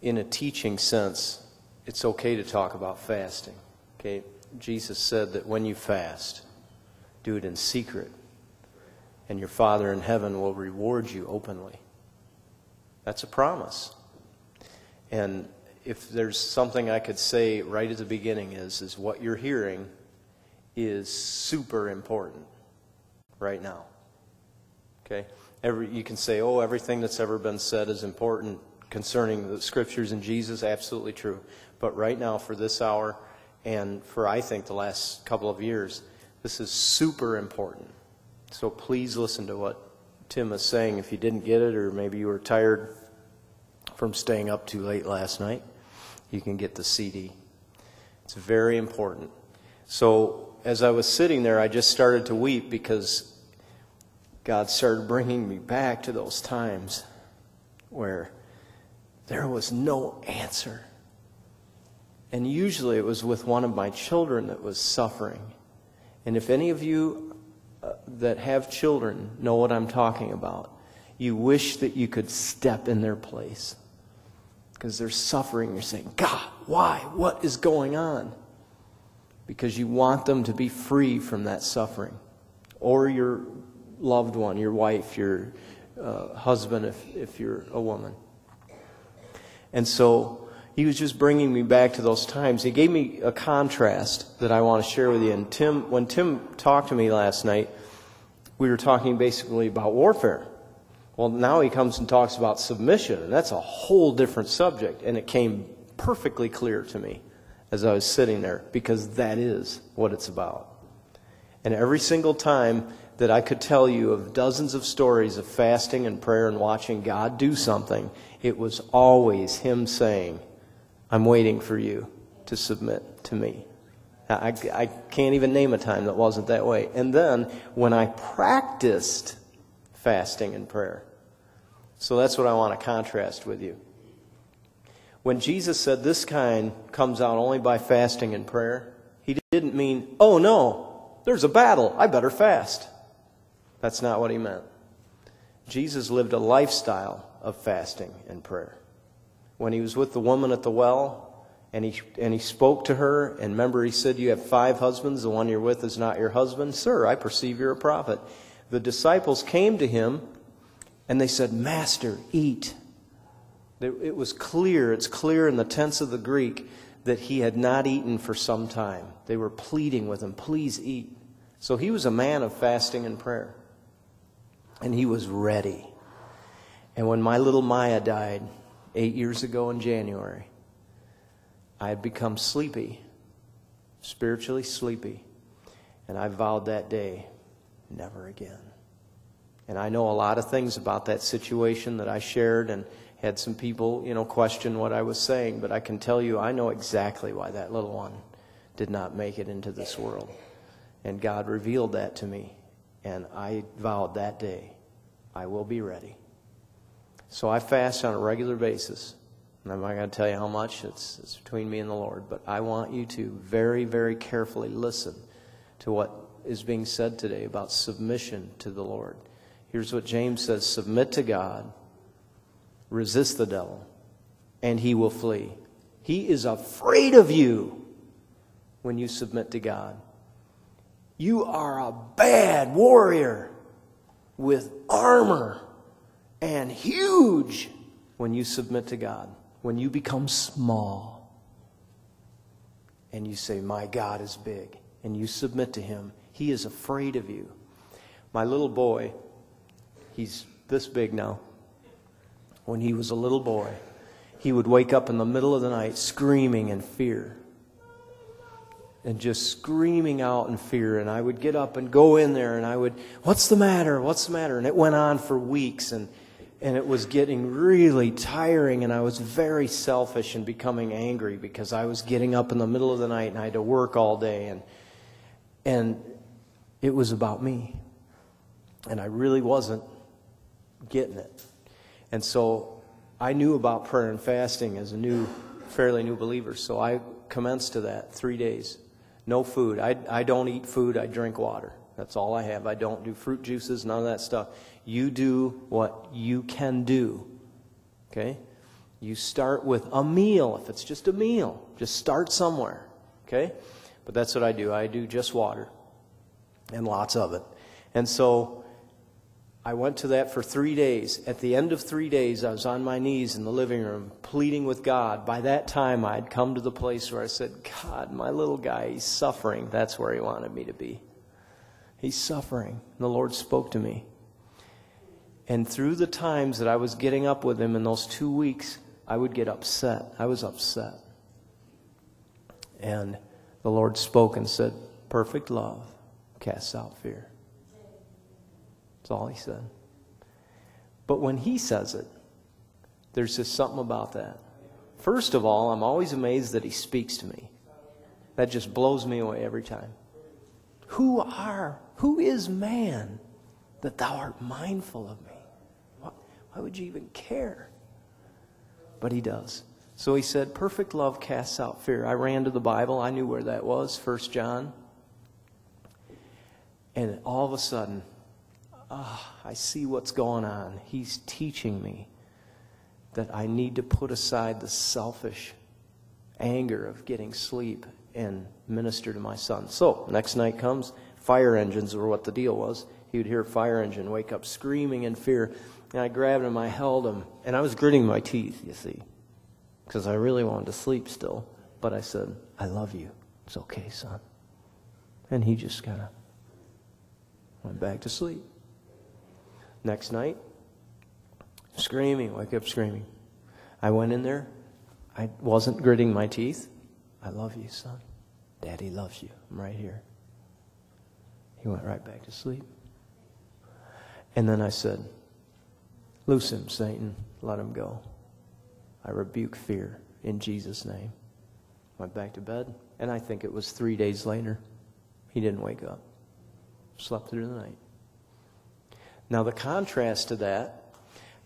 in a teaching sense, it's okay to talk about fasting. Okay? Jesus said that when you fast, do it in secret, and your Father in heaven will reward you openly. That's a promise. And if there's something I could say right at the beginning is what you're hearing is super important right now. Okay? You can say, oh, everything that's ever been said is important concerning the Scriptures and Jesus. Absolutely true. But right now, for this hour, and for, I think, the last couple of years, this is super important. So please listen to what Tim is saying. If you didn't get it, or maybe you were tired from staying up too late last night, you can get the CD. It's very important. So as I was sitting there, I just started to weep because God started bringing me back to those times where there was no answer. And usually it was with one of my children that was suffering. And if any of you that have children know what I'm talking about, you wish that you could step in their place. Because they're suffering. You're saying, God, why? What is going on? Because you want them to be free from that suffering. Or your loved one, your wife, your husband, if you're a woman. And so he was just bringing me back to those times. He gave me a contrast that I want to share with you. And when Tim talked to me last night, we were talking basically about warfare. Well, now he comes and talks about submission, and that's a whole different subject. And it came perfectly clear to me as I was sitting there, because that is what it's about. And every single time that I could tell you of dozens of stories of fasting and prayer and watching God do something, it was always him saying, I'm waiting for you to submit to me. I can't even name a time that wasn't that way. And then when I practiced fasting and prayer, so that's what I want to contrast with you. When Jesus said this kind comes out only by fasting and prayer, he didn't mean, oh no, there's a battle, I better fast. That's not what he meant. Jesus lived a lifestyle of fasting and prayer. When he was with the woman at the well, and he spoke to her, and remember he said, you have 5 husbands, the one you're with is not your husband. Sir, I perceive you're a prophet. The disciples came to him, and they said, Master, eat. It was clear, it's clear in the tense of the Greek, that he had not eaten for some time. They were pleading with him, please eat. So he was a man of fasting and prayer. And he was ready. And when my little Maya died 8 years ago in January, I had become sleepy, spiritually sleepy. And I vowed that day, never again. And I know a lot of things about that situation that I shared, and had some people, question what I was saying. But I can tell you, I know exactly why that little one did not make it into this world. And God revealed that to me. And I vowed that day, I will be ready. So I fast on a regular basis. And I'm not going to tell you how much. It's between me and the Lord. But I want you to very, very carefully listen to what is being said today about submission to the Lord. Here's what James says, submit to God, resist the devil, and he will flee. He is afraid of you when you submit to God. You are a bad warrior with armor and huge when you submit to God. When you become small and you say, my God is big, and you submit to him, he is afraid of you. My little boy, he's this big now. When he was a little boy, he would wake up in the middle of the night screaming in fear. And just screaming out in fear. And I would get up and go in there and I would, what's the matter? What's the matter? And it went on for weeks. And it was getting really tiring. And I was very selfish and becoming angry because I was getting up in the middle of the night and I had to work all day. And it was about me. And I really wasn't getting it. And so I knew about prayer and fasting as a fairly new believer. So I commenced to that 3 days. No food. I don't eat food. I drink water. That's all I have. I don't do fruit juices, none of that stuff. You do what you can do. Okay? You start with a meal. If it's just a meal, just start somewhere, okay? But that's what I do. I do just water and lots of it. And so I went to that for 3 days. At the end of 3 days, I was on my knees in the living room pleading with God. By that time, I'd come to the place where I said, God, my little guy, he's suffering. That's where he wanted me to be. He's suffering. And the Lord spoke to me. And through the times that I was getting up with him in those 2 weeks, I would get upset. I was upset. And the Lord spoke and said, perfect love casts out fear. That's all he said. But when he says it, there's just something about that. First of all, I'm always amazed that he speaks to me. That just blows me away every time. Who is man that thou art mindful of me? Why would you even care? But he does. So he said, perfect love casts out fear. I ran to the Bible. I knew where that was, 1 John. And all of a sudden, I see what's going on. He's teaching me that I need to put aside the selfish anger of getting sleep and minister to my son. So, next night comes, fire engines were what the deal was. He would hear a fire engine, wake up screaming in fear. And I grabbed him, I held him, and I was gritting my teeth, you see, because I really wanted to sleep still. But I said, I love you. It's okay, son. And he just kind of went back to sleep. Next night, screaming, wake up screaming. I went in there. I wasn't gritting my teeth. I love you, son. Daddy loves you. I'm right here. He went right back to sleep. And then I said, loose him, Satan. Let him go. I rebuke fear in Jesus' name. Went back to bed. And I think it was 3 days later, he didn't wake up. Slept through the night. Now the contrast to that,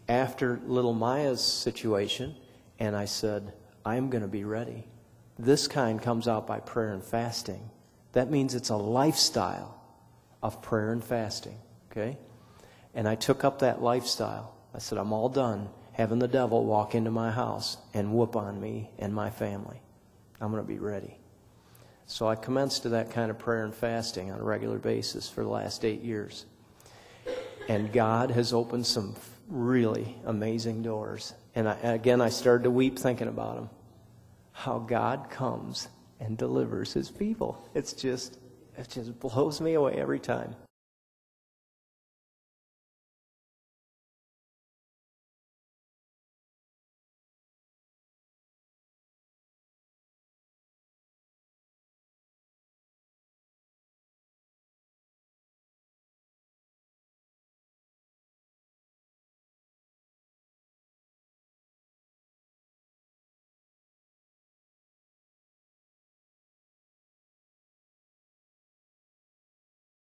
after little Maya's situation, and I said, I'm going to be ready. This kind comes out by prayer and fasting. That means it's a lifestyle of prayer and fasting. Okay? And I took up that lifestyle. I said, I'm all done having the devil walk into my house and whoop on me and my family. I'm going to be ready. So I commenced to that kind of prayer and fasting on a regular basis for the last 8 years. And God has opened some really amazing doors. And again, I started to weep thinking about them. How God comes and delivers his people. It just blows me away every time.